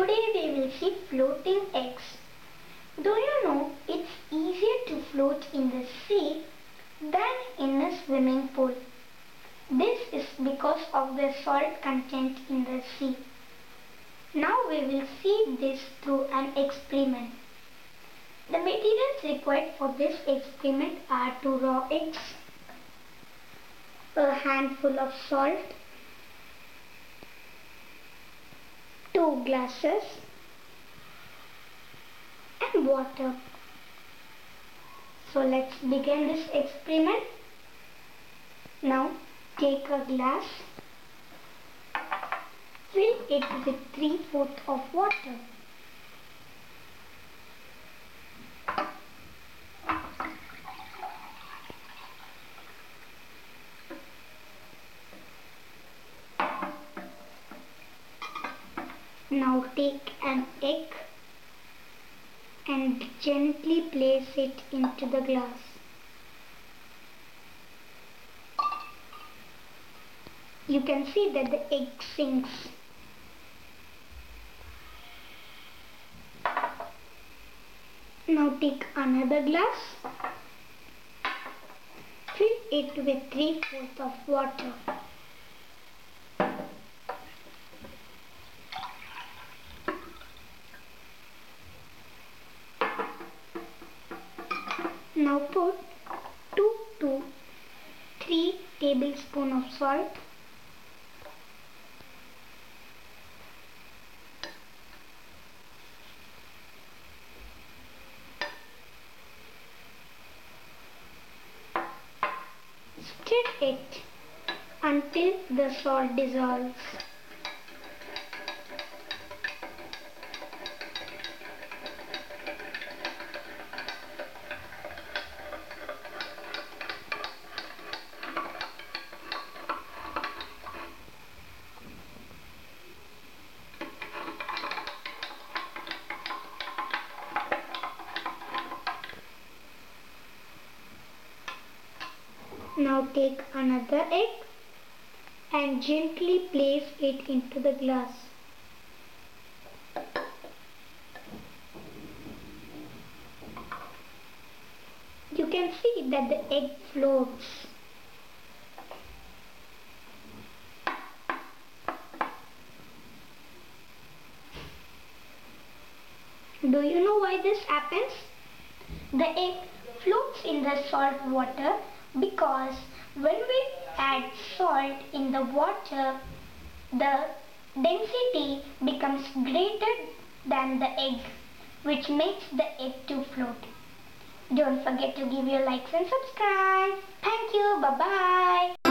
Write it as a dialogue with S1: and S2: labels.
S1: Today we will see floating eggs. Do you know it's easier to float in the sea than in a swimming pool? This is because of the salt content in the sea. Now we will see this through an experiment. The materials required for this experiment are 2 raw eggs, a handful of salt, 2 glasses and water. So let's begin this experiment. Now take a glass, fill it with 3/4 of water. Now take an egg and gently place it into the glass. You can see that the egg sinks. Now take another glass, fill it with 3/4 of water. Now put 2 to 3 tablespoons of salt, stir it until the salt dissolves. Now take another egg and gently place it into the glass. You can see that the egg floats. Do you know why this happens? The egg floats in the salt water because when we add salt in the water, the density becomes greater than the egg, which makes the egg to float. Don't forget to give your likes and subscribe. Thank you. Bye-bye.